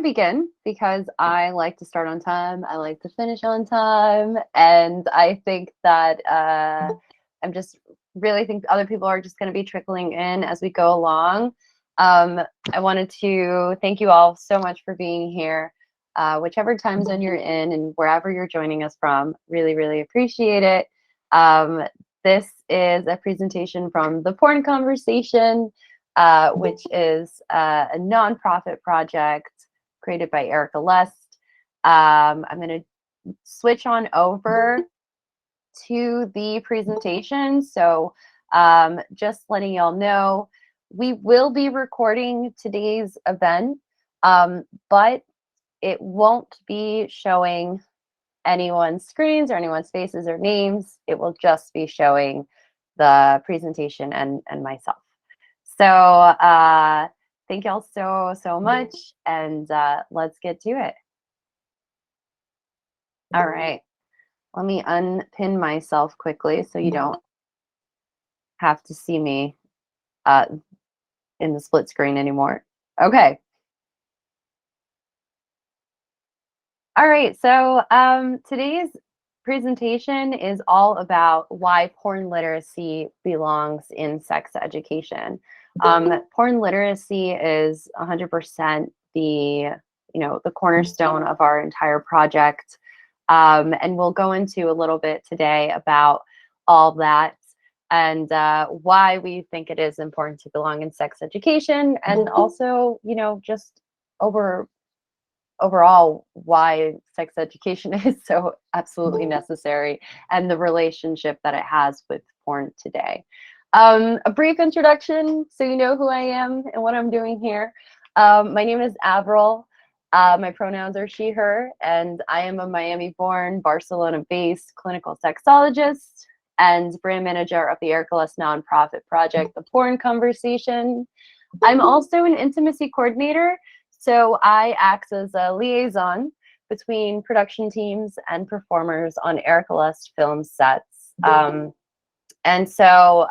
begin because I like to start on time. I like to finish on time. And I think that I'm just really think other people are just going to be trickling in as we go along. I wanted to thank you all so much for being here, whichever time zone you're in and wherever you're joining us from. Really, really appreciate it. This is a presentation from The Porn Conversation, which is a nonprofit project created by Erica Lust. I'm going to switch on over to the presentation. So just letting y'all know, we will be recording today's event, but it won't be showing anyone's screens or anyone's faces or names. It will just be showing the presentation and myself. So thank y'all so much, and let's get to it. All right, let me unpin myself quickly so you don't have to see me in the split screen anymore. Okay. All right, so today's presentation is all about why porn literacy belongs in sex education. Porn literacy is 100% the cornerstone of our entire project, and we'll go into a little bit today about all that and why we think it is important to belong in sex education, and also, just overall why sex education is so absolutely necessary and the relationship that it has with porn today. A brief introduction so you know who I am and what I'm doing here. My name is Avril. My pronouns are she, her, and I am a Miami-born, Barcelona-based clinical sexologist and brand manager of the Erica Lust nonprofit project, The Porn Conversation. I'm also an intimacy coordinator, so I act as a liaison between production teams and performers on Erica Lust film sets. And so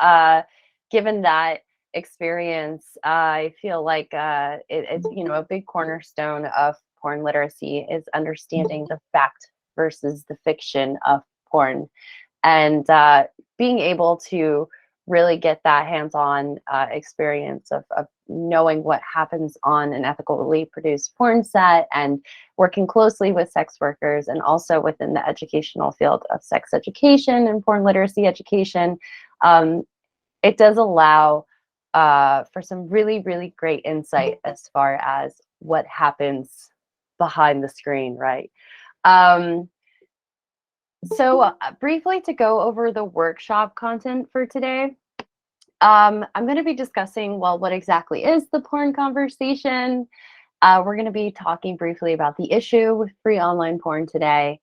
given that experience, I feel like it's a big cornerstone of porn literacy is understanding the fact versus the fiction of porn, and being able to really get that hands-on experience of knowing what happens on an ethically produced porn set and working closely with sex workers and also within the educational field of sex education and porn literacy education. It does allow for some really, really great insight as far as what happens behind the screen, right? So briefly to go over the workshop content for today, I'm going to be discussing, well, what exactly is the porn conversation? We're going to be talking briefly about the issue with free online porn today,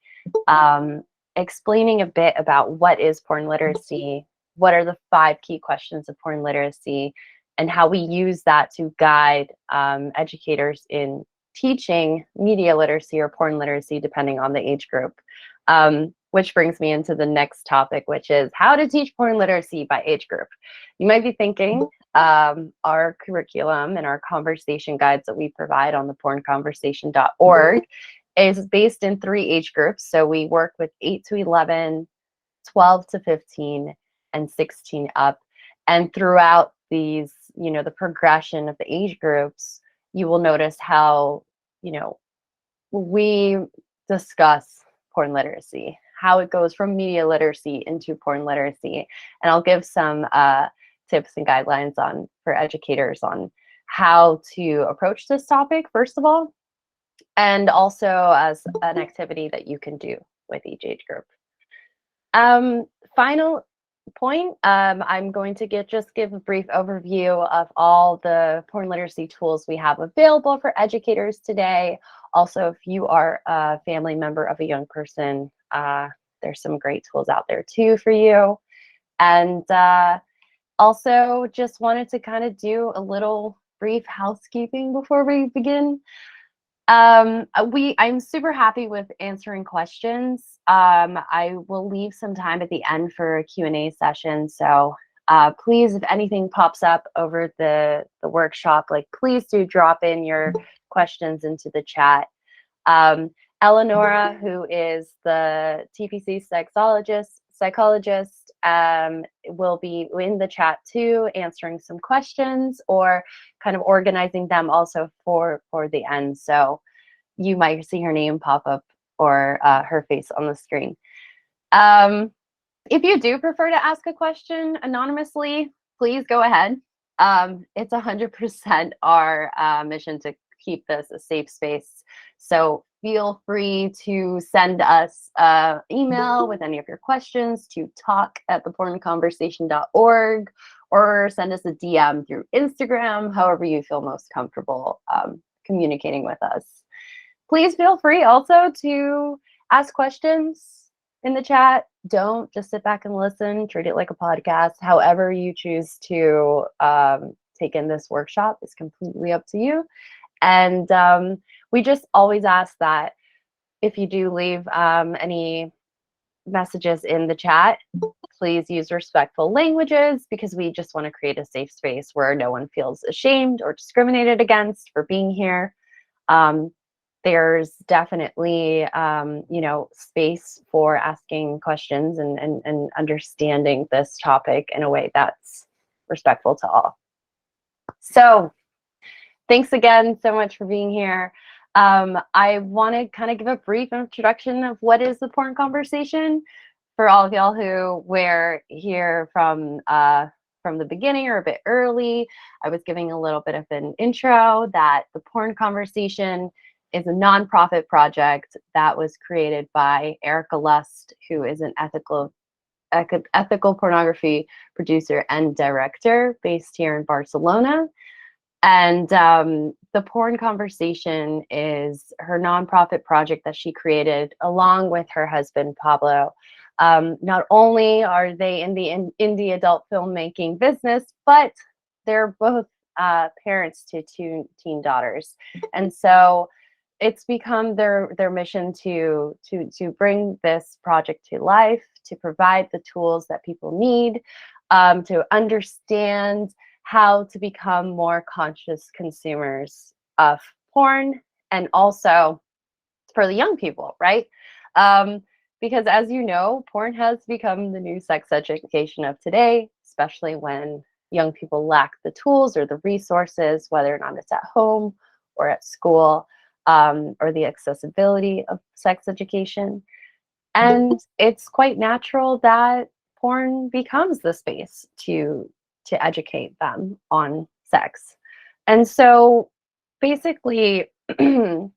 explaining a bit about what is porn literacy, what are the 5 key questions of porn literacy, and how we use that to guide educators in teaching media literacy or porn literacy, depending on the age group. Which brings me into the next topic, which is how to teach porn literacy by age group. You might be thinking our curriculum and our conversation guides that we provide on the pornconversation.org is based in 3 age groups. So we work with 8 to 11, 12 to 15, and 16 up. And throughout these, the progression of the age groups, you will notice how, we discuss porn literacy, how it goes from media literacy into porn literacy. And I'll give some tips and guidelines for educators on how to approach this topic, first of all, and also as an activity that you can do with each age group. Final point, I'm going to just give a brief overview of all the porn literacy tools we have available for educators today. Also, if you are a family member of a young person, there's some great tools out there too for you. And also just wanted to kind of do a little brief housekeeping before we begin. I'm super happy with answering questions. I will leave some time at the end for a Q&A session. So please, if anything pops up over the workshop, please do drop in your questions into the chat. Eleonora, who is the TPC psychologist, will be in the chat too, answering some questions or kind of organizing them also for the end. So you might see her name pop up or her face on the screen. If you do prefer to ask a question anonymously, please go ahead. It's 100% our mission to keep this a safe space. So feel free to send us an email with any of your questions to talk@thepornconversation.org, or send us a DM through Instagram, however you feel most comfortable communicating with us. Please feel free also to ask questions in the chat. Don't just sit back and listen. Treat it like a podcast. However you choose to take in this workshop is completely up to you. And we just always ask that if you do leave any messages in the chat, please use respectful languages, because we just want to create a safe space where no one feels ashamed or discriminated against for being here. There's definitely, space for asking questions and understanding this topic in a way that's respectful to all. So thanks again so much for being here. I want to kind of give a brief introduction of what is the porn conversation for all of y'all who were here from the beginning or a bit early. I was giving a little bit of an intro that the porn conversation is a nonprofit project that was created by Erica Lust, who is an ethical pornography producer and director based here in Barcelona. And the porn conversation is her nonprofit project that she created along with her husband, Pablo. Not only are they in the indie adult filmmaking business, but they're both parents to two teen daughters. And so it's become their mission to bring this project to life, to provide the tools that people need, to understand how to become more conscious consumers of porn, and also for the young people, right? Because as you know, porn has become the new sex education of today, especially when young people lack the tools or the resources, whether or not it's at home or at school, or the accessibility of sex education. And it's quite natural that porn becomes the space to educate them on sex. And so basically, porn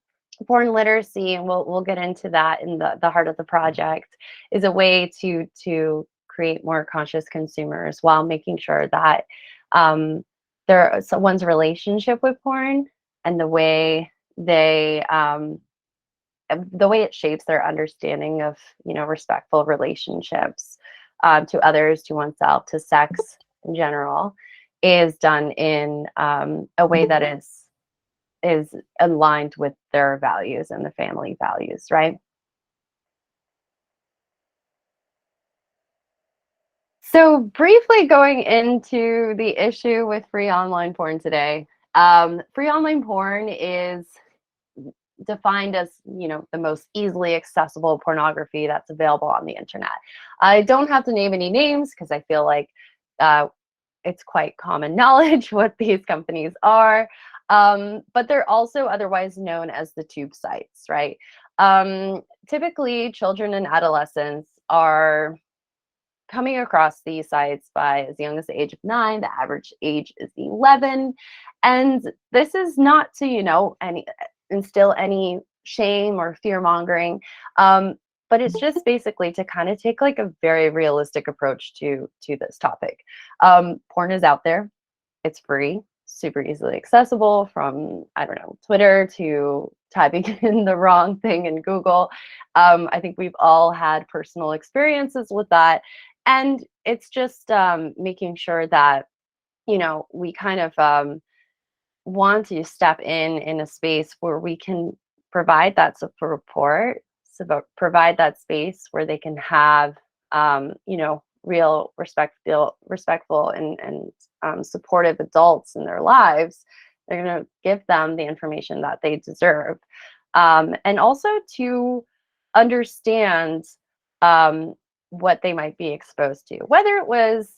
literacy, and we'll get into that in the heart of the project, is a way to create more conscious consumers while making sure that someone's relationship with porn and the way it shapes their understanding of, respectful relationships to others, to oneself, to sex in general, is done in a way that is aligned with their values and the family values, right? So briefly going into the issue with free online porn today. Free online porn is defined as, the most easily accessible pornography that's available on the internet. I don't have to name any names because I feel like it's quite common knowledge what these companies are, but they're also otherwise known as the tube sites, right? Typically, children and adolescents are coming across these sites by as young as the age of 9. The average age is 11, and this is not to instill any shame or fear mongering, but it's just basically to kind of take like a very realistic approach to this topic. Porn is out there. It's free, super easily accessible, from, Twitter to typing in the wrong thing in Google. I think we've all had personal experiences with that. And it's just making sure that, we kind of want to step in a space where we can provide that support, provide that space where they can have, real respectful and supportive adults in their lives They're going to give them the information that they deserve. And also to understand what they might be exposed to, whether it was,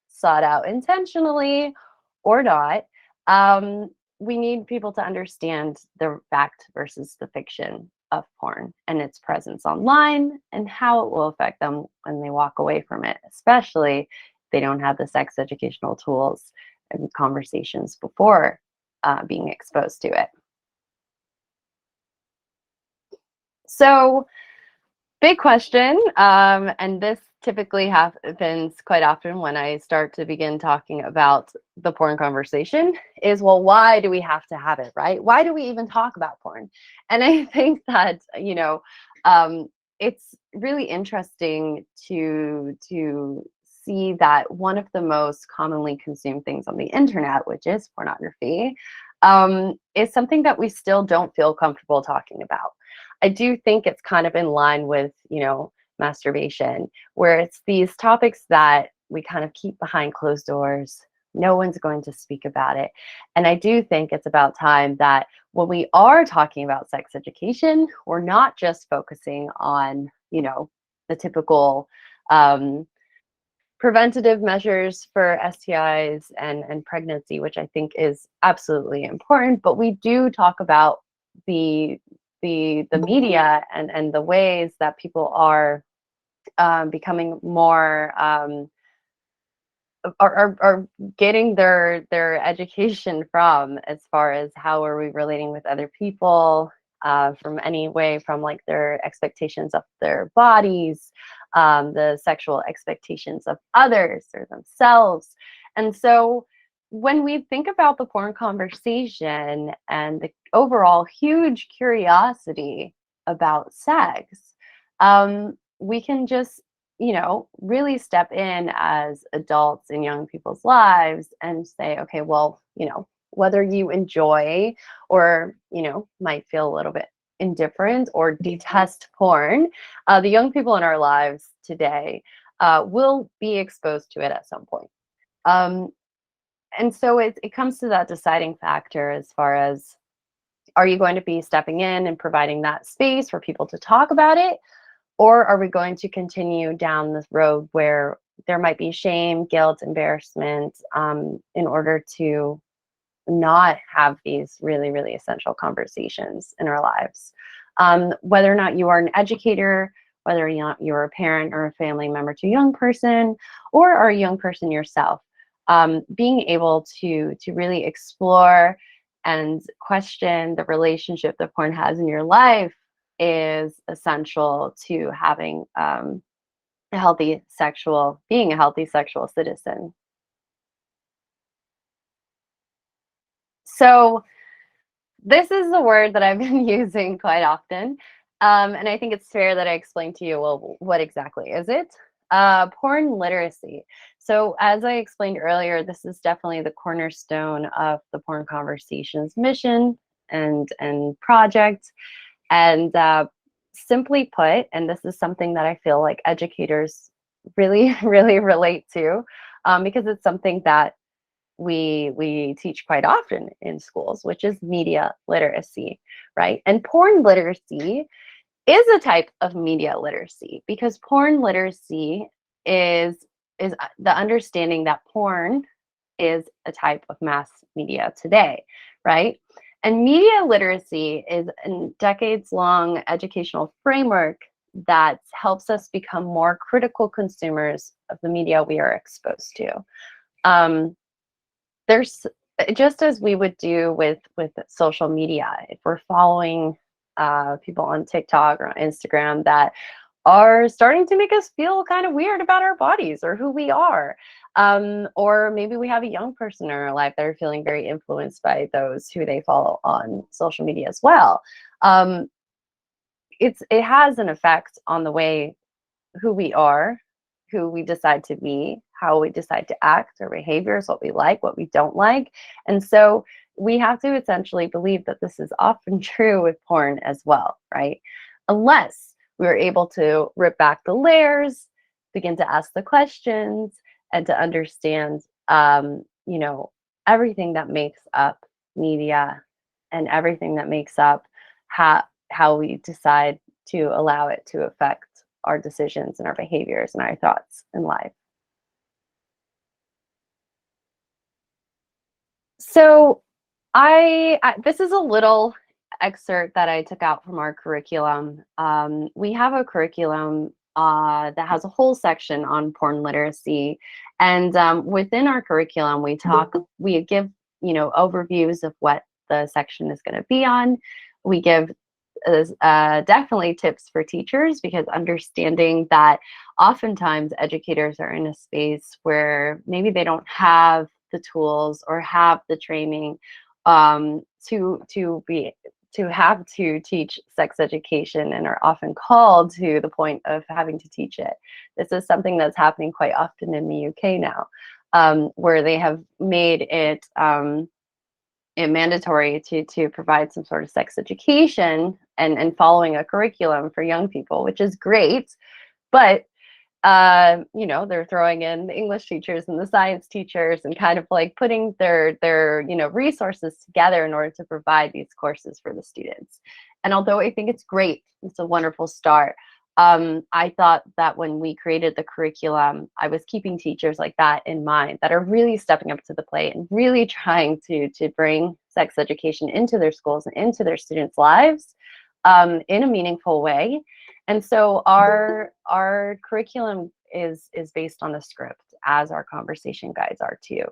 sought out intentionally or not. We need people to understand the fact versus the fiction of porn and its presence online and how it will affect them when they walk away from it, especially if they don't have the sex educational tools and conversations before being exposed to it. So, big question, and this typically happens quite often when I start to begin talking about the porn conversation is, well, why do we have to have it, right? Why do we even talk about porn? And I think that, it's really interesting to see that one of the most commonly consumed things on the internet, which is pornography, is something that we still don't feel comfortable talking about. I do think it's kind of in line with, masturbation, where it's these topics that we kind of keep behind closed doors. No one's going to speak about it. And I do think it's about time that when we are talking about sex education, we're not just focusing on, the typical preventative measures for STIs and pregnancy, which I think is absolutely important, but we do talk about the media and the ways that people are becoming more are getting their education from, as far as how are we relating with other people, from any way from like their expectations of their bodies, the sexual expectations of others or themselves. And so when we think about the porn conversation and the overall huge curiosity about sex, we can just, really step in as adults in young people's lives and say, okay, well, whether you enjoy or, might feel a little bit indifferent or detest porn, the young people in our lives today will be exposed to it at some point. And so it comes to that deciding factor as far as, are you going to be stepping in and providing that space for people to talk about it? Or are we going to continue down this road where there might be shame, guilt, embarrassment, in order to not have these really, really essential conversations in our lives? Whether or not you are an educator, whether or not you're a parent or a family member to a young person, or are a young person yourself, being able to really explore and question the relationship that porn has in your life is essential to having being a healthy sexual citizen. So this is a word that I've been using quite often. And I think it's fair that I explain to you, well, what exactly is it? Porn literacy. So as I explained earlier, this is definitely the cornerstone of the Porn Conversations mission and project. And simply put, and this is something that I feel like educators really, really relate to, because it's something that we teach quite often in schools, which is media literacy, right? And porn literacy is a type of media literacy, because porn literacy is the understanding that porn is a type of mass media today, right? And media literacy is a decades-long educational framework that helps us become more critical consumers of the media we are exposed to. There's, just as we would do with social media, if we're following people on TikTok or on Instagram that are starting to make us feel kind of weird about our bodies or who we are. Or maybe we have a young person in our life that are feeling very influenced by those who they follow on social media as well. It has an effect on the way who we are, who we decide to be, how we decide to act, our behaviors, what we like, what we don't like. And so we have to essentially believe that this is often true with porn as well, right? Unless we are able to rip back the layers, begin to ask the questions, and to understand, everything that makes up media and everything that makes up how we decide to allow it to affect our decisions and our behaviors and our thoughts in life. So this is a little excerpt that I took out from our curriculum. We have a curriculum that has a whole section on porn literacy, and within our curriculum, we give overviews of what the section is going to be on. We give definitely tips for teachers, because understanding that oftentimes educators are in a space where maybe they don't have the tools or have the training to have to teach sex education, and are often called to the point of having to teach it. This is something that's happening quite often in the UK now, where they have made it mandatory to provide some sort of sex education and following a curriculum for young people, which is great. But they're throwing in the English teachers and the science teachers and kind of like putting their resources together in order to provide these courses for the students. And although I think it's great, it's a wonderful start, I thought that when we created the curriculum, I was keeping teachers like that in mind, that are really stepping up to the plate and really trying to bring sex education into their schools and into their students' lives in a meaningful way. And so our curriculum is based on a script, as our conversation guides are too.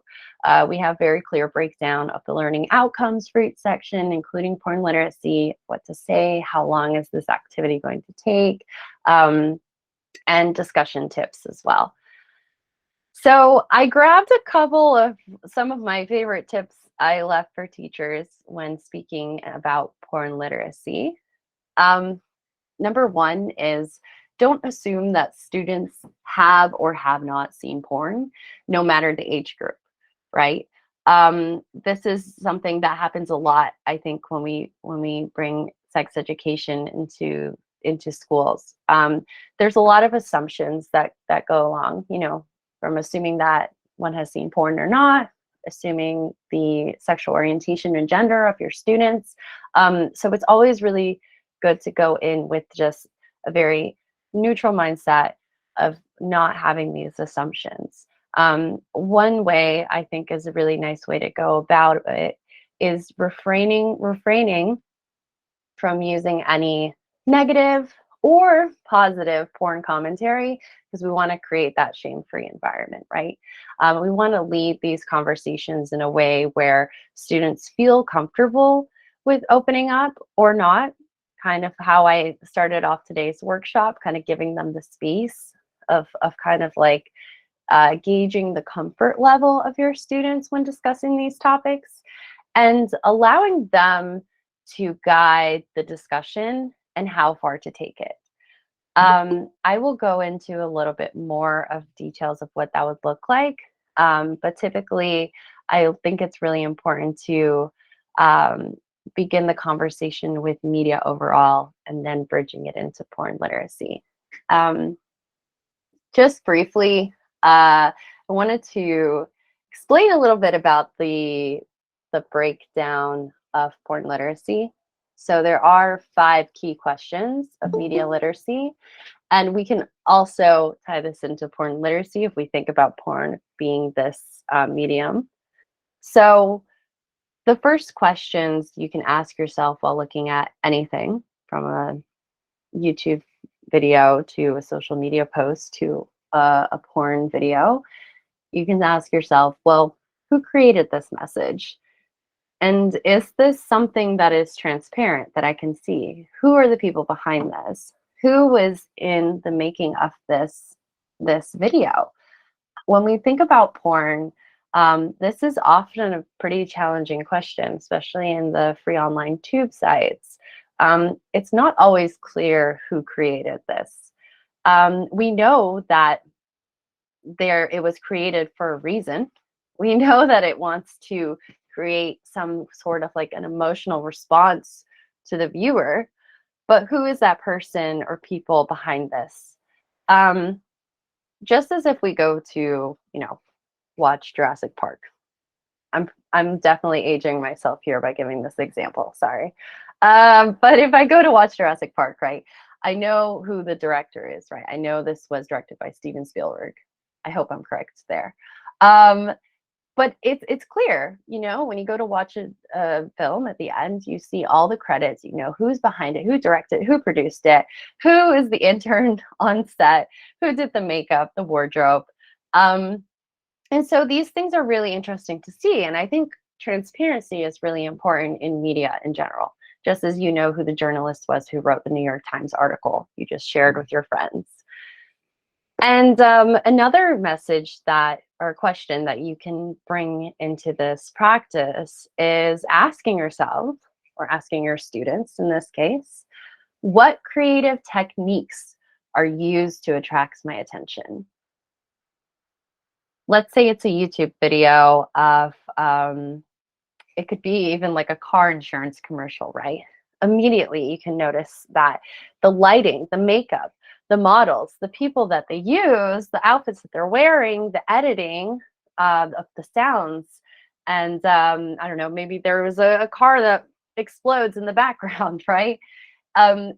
We have very clear breakdown of the learning outcomes for each section, including porn literacy, what to say, how long is this activity going to take, and discussion tips as well. So I grabbed some of my favorite tips I left for teachers when speaking about porn literacy. Number one is, don't assume that students have or have not seen porn, no matter the age group, right? This is something that happens a lot, I think, when we bring sex education into schools. There's a lot of assumptions that go along, from assuming that one has seen porn or not, assuming the sexual orientation and gender of your students. So it's always really good to go in with just a very neutral mindset of not having these assumptions. One way I think is a really nice way to go about it is refraining from using any negative or positive porn commentary, because we want to create that shame-free environment, right? We want to lead these conversations in a way where students feel comfortable with opening up or not, kind of how I started off today's workshop, kind of giving them the space of kind of like gauging the comfort level of your students when discussing these topics, and allowing them to guide the discussion and how far to take it. I will go into a little bit more of details of what that would look like, but typically I think it's really important to begin the conversation with media overall and then bridging it into porn literacy. Just briefly, I wanted to explain a little bit about the breakdown of porn literacy. So there are 5 key questions of media literacy, and we can also tie this into porn literacy if we think about porn being this medium. So the first questions you can ask yourself while looking at anything, from a YouTube video to a social media post to a porn video, you can ask yourself, well, who created this message? And is this something that is transparent, that I can see? Who are the people behind this? Who was in the making of this video? When we think about porn, this is often a pretty challenging question, especially in the free online tube sites. It's not always clear who created this. We know that it was created for a reason. We know that it wants to create some sort of like an emotional response to the viewer, but who is that person or people behind this? Just as if we go to, watch Jurassic Park, I'm definitely aging myself here by giving this example, sorry. But if I go to watch Jurassic Park, right, I know who the director is, right? I know this was directed by Steven Spielberg. I hope I'm correct there. Um, but it's clear, you know, when you go to watch a film at the end, you see all the credits, you know, who's behind it, who directed, who produced it, who is the intern on set, who did the makeup, the wardrobe. And so these things are really interesting to see. And I think transparency is really important in media in general, just as you know who the journalist was who wrote the New York Times article you just shared with your friends. And another message that, or question that you can bring into this practice is asking yourself, or asking your students in this case, what creative techniques are used to attract my attention? Let's say it's a YouTube video of, it could be even like a car insurance commercial, right? Immediately you can notice that the lighting, the makeup, the models, the people that they use, the outfits that they're wearing, the editing of the sounds, and I don't know, maybe there was a car that explodes in the background, right?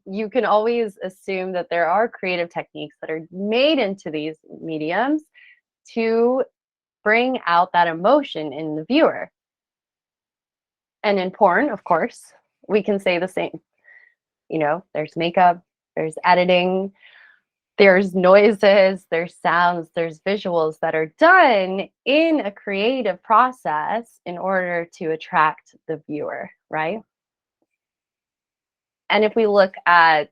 You can always assume that there are creative techniques that are made into these mediums to bring out that emotion in the viewer. And in porn, of course, we can say the same. You know, there's makeup, there's editing, there's noises, there's sounds, there's visuals that are done in a creative process in order to attract the viewer, right? And if we look at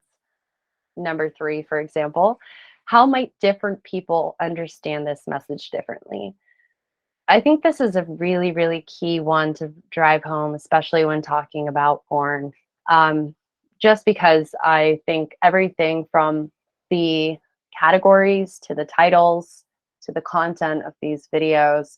number 3, for example, how might different people understand this message differently? I think this is a really, really key one to drive home, especially when talking about porn. Just because I think everything from the categories to the titles to the content of these videos,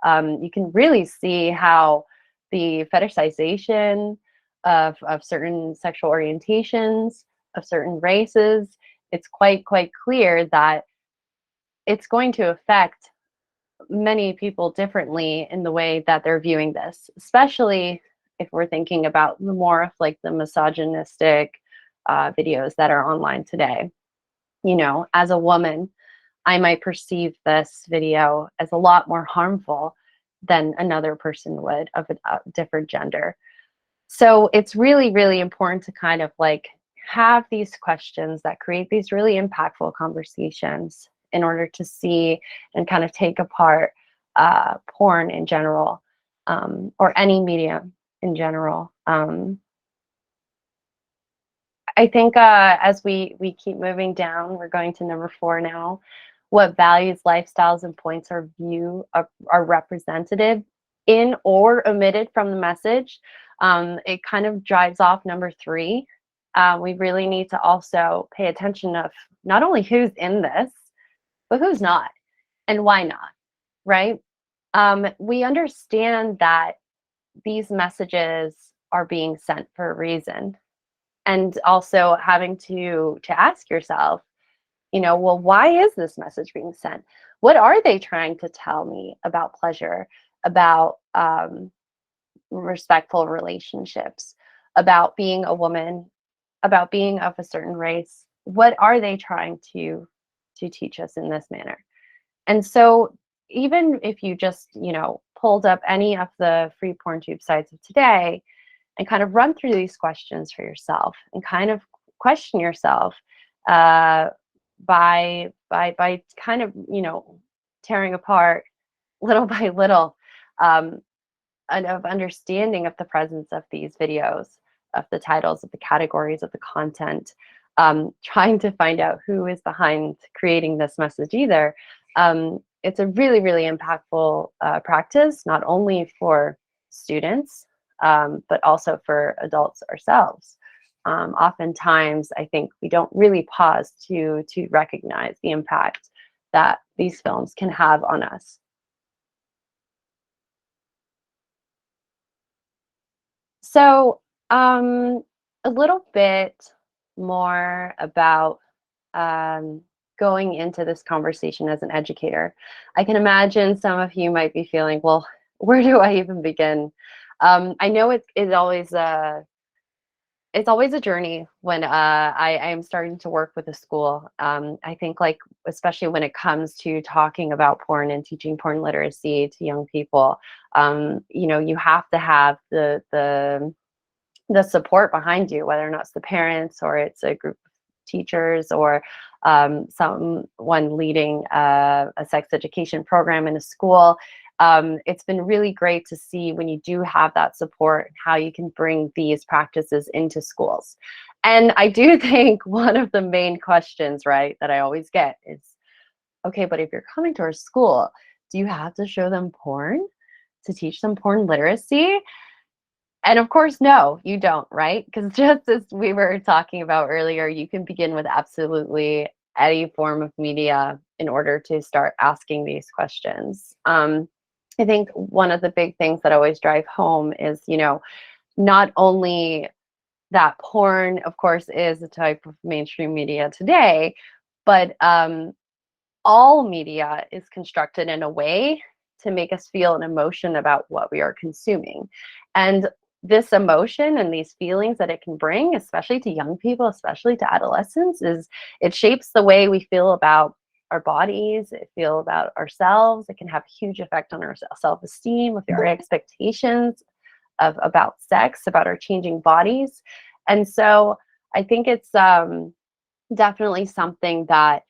you can really see how the fetishization of certain sexual orientations, of certain races, it's quite clear that it's going to affect many people differently in the way that they're viewing this, especially if we're thinking about the more of like the misogynistic videos that are online today. You know, as a woman, I might perceive this video as a lot more harmful than another person would of a different gender. So it's really, really important to kind of like have these questions that create these really impactful conversations in order to see and kind of take apart porn in general, or any medium in general. I think as we keep moving down, we're going to number 4 now. What values, lifestyles, and points of view are representative in or omitted from the message? It kind of drives off number 3. We really need to also pay attention of not only who's in this, but who's not, and why not, right? We understand that these messages are being sent for a reason, and also having to ask yourself, you know, well, why is this message being sent? What are they trying to tell me about pleasure, about respectful relationships, about being a woman, about being of a certain race? What are they trying to teach us in this manner? And so even if you just, you know, pulled up any of the free porn tube sites of today and kind of run through these questions for yourself and kind of question yourself by kind of, you know, tearing apart little by little, and of understanding of the presence of these videos, of the titles, of the categories, of the content, trying to find out who is behind creating this message either. It's a really, really impactful practice, not only for students, but also for adults ourselves. Oftentimes, I think we don't really pause to recognize the impact that these films can have on us. So, a little bit more about going into this conversation as an educator. I can imagine some of you might be feeling, well, Where do I even begin? I know it's always a journey when I am starting to work with a school. I think, like, especially when it comes to talking about porn and teaching porn literacy to young people, you have to have the support behind you, whether or not it's the parents or it's a group of teachers or someone leading a sex education program in a school. It's been really great to see when you do have that support, how you can bring these practices into schools. And I do think one of the main questions, right, that I always get is, okay, but if you're coming to our school, do you have to show them porn to teach them porn literacy? And of course, no, you don't, right? Because just as we were talking about earlier, you can begin with absolutely any form of media in order to start asking these questions. I think one of the big things that always drive home is, not only that porn, of course, is a type of mainstream media today, but all media is constructed in a way to make us feel an emotion about what we are consuming. And this emotion and these feelings that it can bring, especially to young people, especially to adolescents, is it shapes the way we feel about our bodies, it feel about ourselves. It can have a huge effect on our self-esteem, with our expectations about sex, about our changing bodies. And so I think it's definitely something that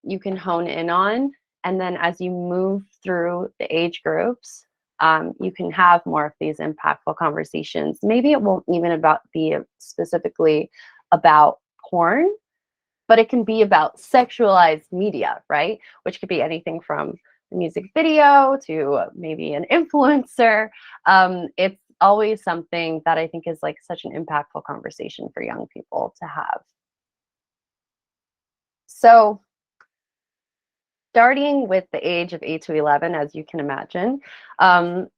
you can hone in on. And then as you move through the age groups, you can have more of these impactful conversations. Maybe it won't even be specifically about porn, but it can be about sexualized media, right? Which could be anything from a music video to maybe an influencer. It's always something that I think is like such an impactful conversation for young people to have. So starting with the age of 8 to 11, as you can imagine, as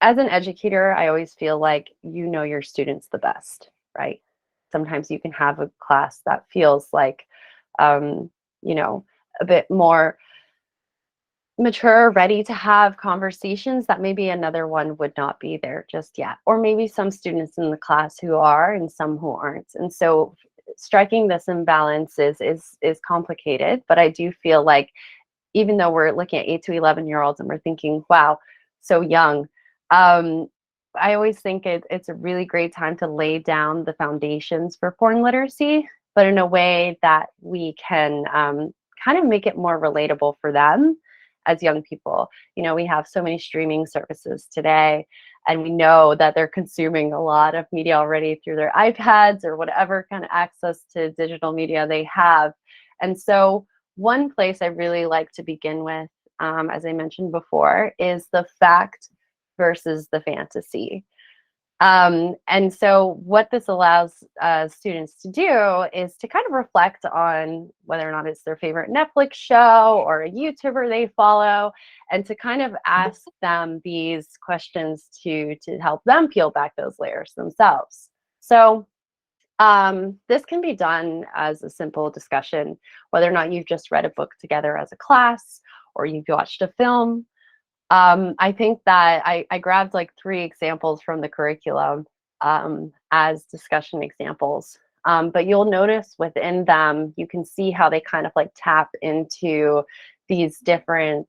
an educator, I always feel like you know your students the best, right? Sometimes you can have a class that feels like, a bit more mature, ready to have conversations that maybe another one would not be there just yet. Or maybe some students in the class who are and some who aren't. And so striking this imbalance is complicated, but I do feel like even though we're looking at 8 to 11-year-olds and we're thinking, wow, so young, I always think it's a really great time to lay down the foundations for porn literacy, but in a way that we can kind of make it more relatable for them as young people. We have so many streaming services today, and we know that they're consuming a lot of media already through their iPads or whatever kind of access to digital media they have. And so one place I really like to begin with, as I mentioned before, is the fact versus the fantasy. And so what this allows students to do is to kind of reflect on whether or not it's their favorite Netflix show or a YouTuber they follow, and to kind of ask them these questions to help them peel back those layers themselves. So this can be done as a simple discussion, whether or not you've just read a book together as a class or you've watched a film. I think that I grabbed like 3 examples from the curriculum as discussion examples. But you'll notice within them, you can see how they kind of like tap into these different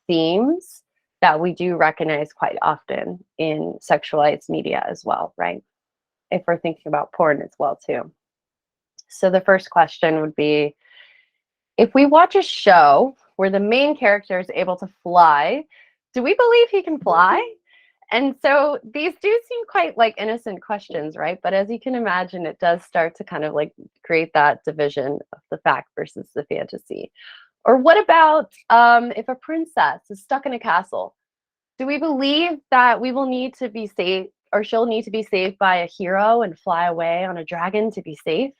themes that we do recognize quite often in sexualized media as well, right? If we're thinking about porn as well too. So the first question would be, if we watch a show where the main character is able to fly, do we believe he can fly? And so these do seem quite like innocent questions, right? But as you can imagine, it does start to kind of like create that division of the fact versus the fantasy. Or what about if a princess is stuck in a castle? Do we believe that we will need to be saved, or she'll need to be saved by a hero and fly away on a dragon to be safe?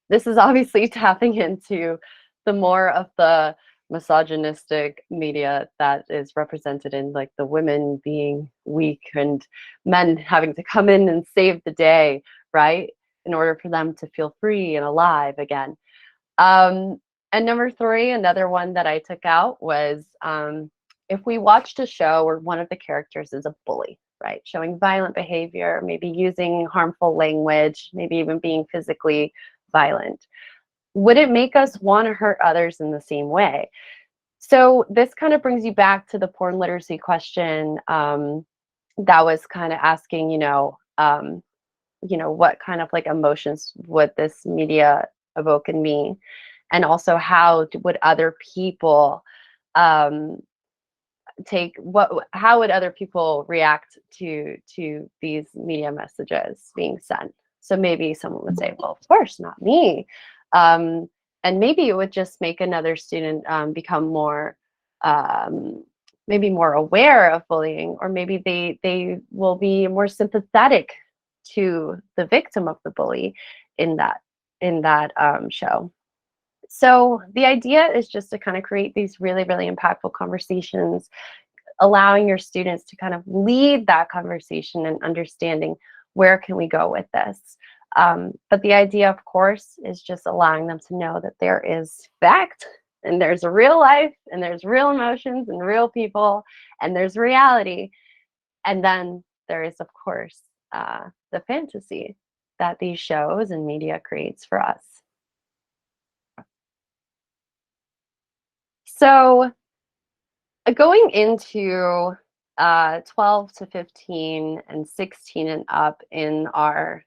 This is obviously tapping into the more of the misogynistic media that is represented in like the women being weak and men having to come in and save the day, right? In order for them to feel free and alive again. And number 3, another one that I took out was, if we watched a show where one of the characters is a bully, right, showing violent behavior, maybe using harmful language, maybe even being physically violent, would it make us want to hurt others in the same way? So this kind of brings you back to the porn literacy question that was kind of asking, what kind of like emotions would this media evoke in me, and also would other people um, how would other people react to these media messages being sent? So maybe someone would say, well, of course, not me. And maybe it would just make another student become more, maybe more aware of bullying, or maybe they will be more sympathetic to the victim of the bully in that show. So the idea is just to kind of create these really, really impactful conversations, allowing your students to kind of lead that conversation and understanding where can we go with this. But the idea, of course, is just allowing them to know that there is fact, and there's a real life, and there's real emotions and real people, and there's reality. And then there is, of course, the fantasy that these shows and media creates for us. So going into 12 to 15 and 16 and up in our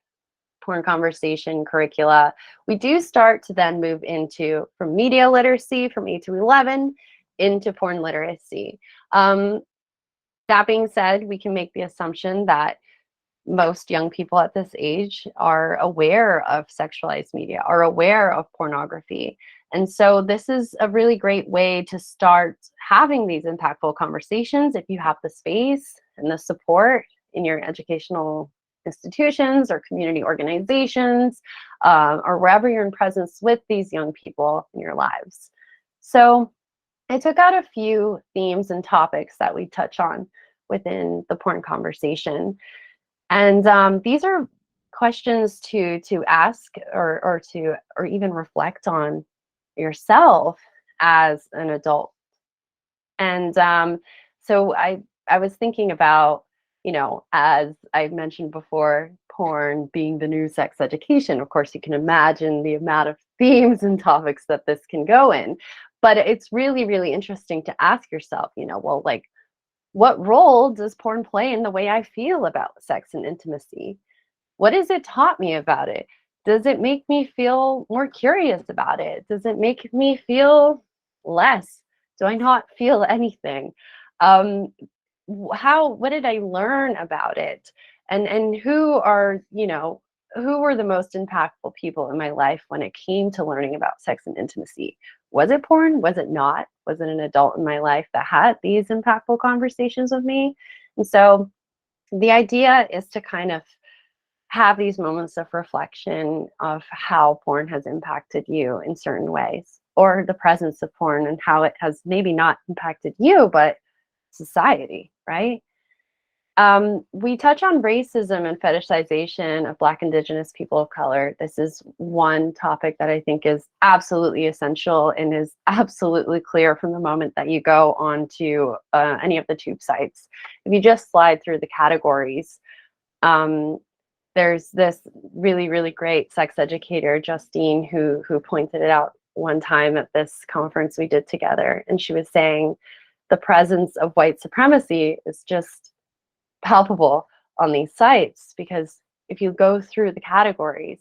porn conversation curricula, we do start to then move into from media literacy from 8 to 11 into porn literacy. That being said, we can make the assumption that most young people at this age are aware of sexualized media, are aware of pornography. And so this is a really great way to start having these impactful conversations if you have the space and the support in your educational institutions or community organizations, or wherever you're in presence with these young people in your lives. So I took out a few themes and topics that we touch on within the porn conversation. And these are questions to ask or even reflect on yourself as an adult. And so I was thinking about, as I mentioned before, porn being the new sex education. Of course, you can imagine the amount of themes and topics that this can go in. But it's really, really interesting to ask yourself, well, like, what role does porn play in the way I feel about sex and intimacy? What has it taught me about it? Does it make me feel more curious about it? Does it make me feel less? Do I not feel anything? What did I learn about it? And who were the most impactful people in my life when it came to learning about sex and intimacy? Was it porn? Was it not? Was it an adult in my life that had these impactful conversations with me? And so the idea is to kind of have these moments of reflection of how porn has impacted you in certain ways, or the presence of porn and how it has maybe not impacted you, but society, right? We touch on racism and fetishization of Black, Indigenous people of color. This is one topic that I think is absolutely essential and is absolutely clear from the moment that you go onto any of the tube sites. If you just slide through the categories, there's this really, really great sex educator, Justine, who pointed it out one time at this conference we did together. And she was saying the presence of white supremacy is just palpable on these sites, because if you go through the categories,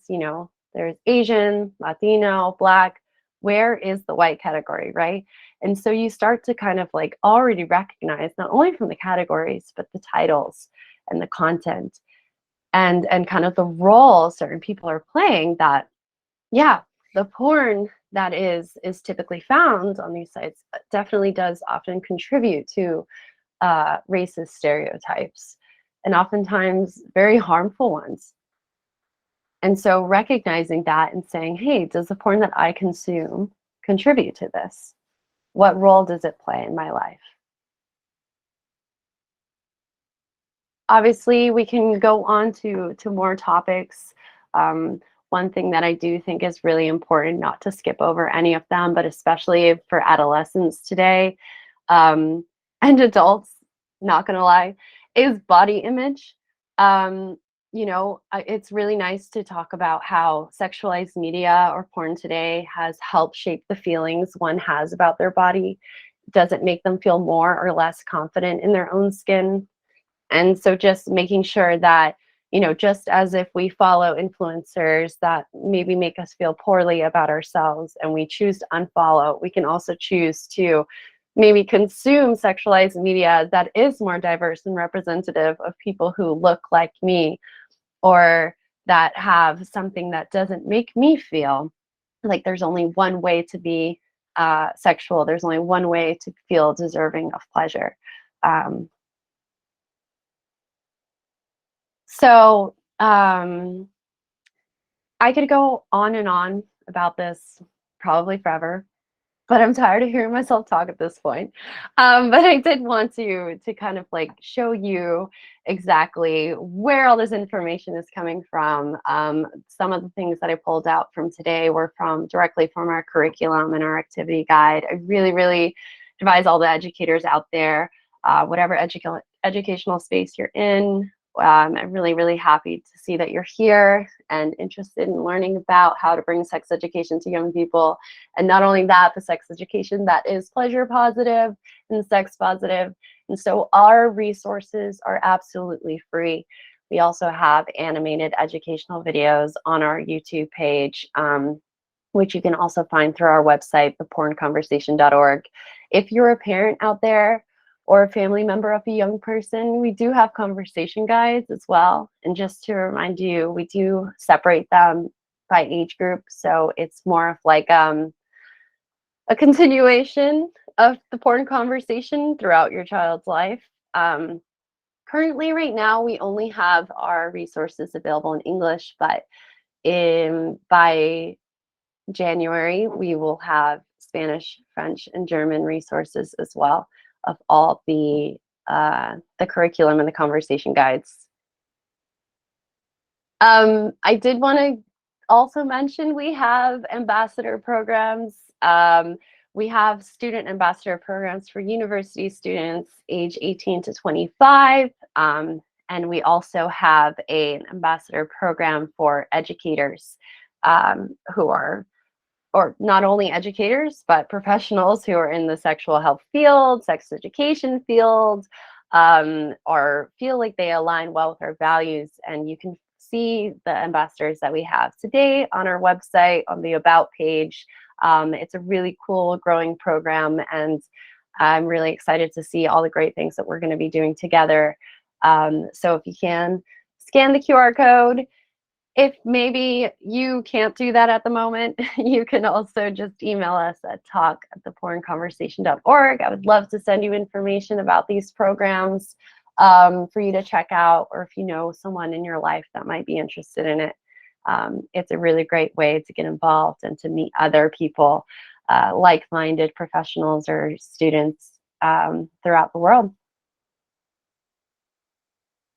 there's Asian, Latino, Black, where is the white category, right? And so you start to kind of like already recognize, not only from the categories, but the titles and the content and kind of the role certain people are playing, that, yeah, the porn that is typically found on these sites definitely does often contribute to racist stereotypes, and oftentimes very harmful ones. And so recognizing that and saying, hey, does the porn that I consume contribute to this? What role does it play in my life? Obviously, we can go on to more topics. One thing that I do think is really important, not to skip over any of them, but especially for adolescents today, and adults, not gonna lie, is body image. It's really nice to talk about how sexualized media or porn today has helped shape the feelings one has about their body. Does it make them feel more or less confident in their own skin? And so just making sure that, just as if we follow influencers that maybe make us feel poorly about ourselves and we choose to unfollow, we can also choose to maybe consume sexualized media that is more diverse and representative of people who look like me, or that have something that doesn't make me feel like there's only one way to be sexual. There's only one way to feel deserving of pleasure. Um, so I could go on and on about this probably forever, but I'm tired of hearing myself talk at this point. But I did want to kind of like show you exactly where all this information is coming from. Some of the things that I pulled out from today were directly from our curriculum and our activity guide. I really, really advise all the educators out there, whatever educational space you're in. I'm really, really happy to see that you're here and interested in learning about how to bring sex education to young people. And not only that, the sex education that is pleasure positive and sex positive. And so our resources are absolutely free. We also have animated educational videos on our YouTube page, which you can also find through our website, thepornconversation.org. If you're a parent out there or a family member of a young person, we do have conversation guides as well. And just to remind you, we do separate them by age group. So it's more of like a continuation of the porn conversation throughout your child's life. Currently, right now, we only have our resources available in English, but by January, we will have Spanish, French, and German resources as well of all the curriculum and the conversation guides. I did want to also mention we have ambassador programs. We have student ambassador programs for university students age 18 to 25. And we also have an ambassador program for educators who are, or not only educators, but professionals who are in the sexual health field, sex education field, or feel like they align well with our values. And you can see the ambassadors that we have today on our website on the About page. It's a really cool growing program, and I'm really excited to see all the great things that we're going to be doing together. So if you can scan the QR code. If maybe you can't do that at the moment, you can also just email us at talk@thepornconversation.org. I would love to send you information about these programs for you to check out, or if you know someone in your life that might be interested in it. It's a really great way to get involved and to meet other people, like-minded professionals or students throughout the world.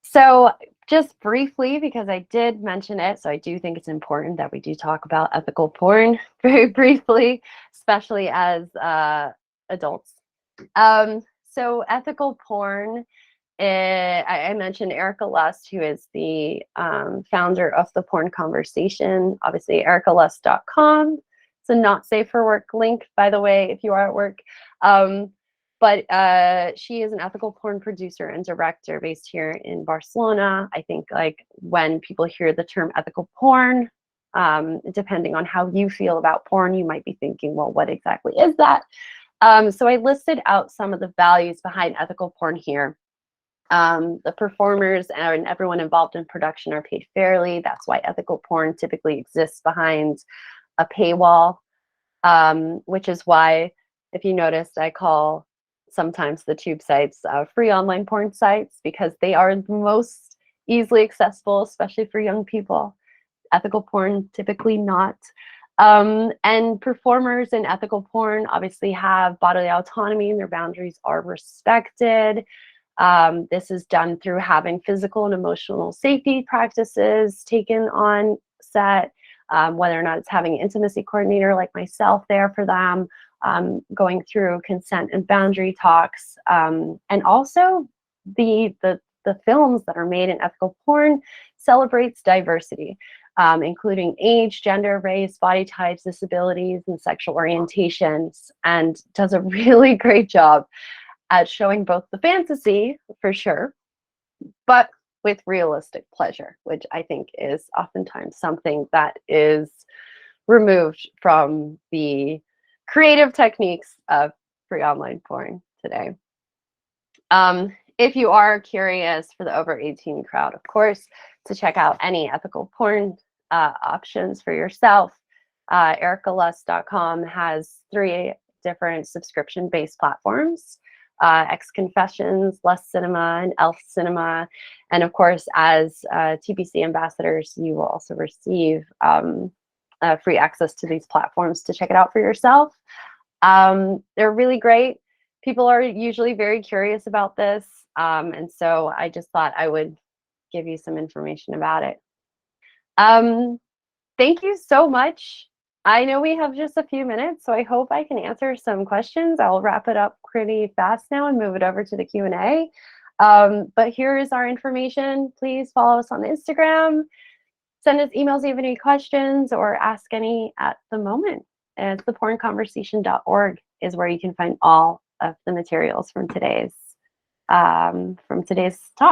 So just briefly, because I did mention it, so I do think it's important that we do talk about ethical porn very briefly, especially as adults. So ethical porn, I mentioned Erica Lust, who is the founder of The Porn Conversation, obviously ericalust.com. It's a not safe for work link, by the way, if you are at work. But she is an ethical porn producer and director based here in Barcelona. I think like when people hear the term ethical porn, depending on how you feel about porn, you might be thinking, well, what exactly is that? So I listed out some of the values behind ethical porn here. The performers and everyone involved in production are paid fairly. That's why ethical porn typically exists behind a paywall, which is why, if you noticed, I call sometimes the tube sites free online porn sites, because they are the most easily accessible, especially for young people. Ethical porn, typically not. And performers in ethical porn obviously have bodily autonomy and their boundaries are respected. This is done through having physical and emotional safety practices taken on set, whether or not it's having an intimacy coordinator like myself there for them, going through consent and boundary talks, and also the films that are made in ethical porn celebrates diversity, including age, gender, race, body types, disabilities, and sexual orientations, and does a really great job at showing both the fantasy, for sure, but with realistic pleasure, which I think is oftentimes something that is removed from the creative techniques of free online porn today. If you are curious, for the over 18 crowd, of course, to check out any ethical porn options for yourself, ericalust.com has 3 different subscription-based platforms: X Confessions, Lust Cinema, and Elf Cinema. And of course, as TPC ambassadors, you will also receive free access to these platforms to check it out for yourself. They're really great. People are usually very curious about this, and so I just thought I would give you some information about it. Thank you so much. I know we have just a few minutes, so I hope I can answer some questions. I'll wrap it up pretty fast now and move it over to the Q&A. But here is our information. Please follow us on Instagram. Send us emails if you have any questions or ask any at the moment. It's thepornconversation.org is where you can find all of the materials from today's talk.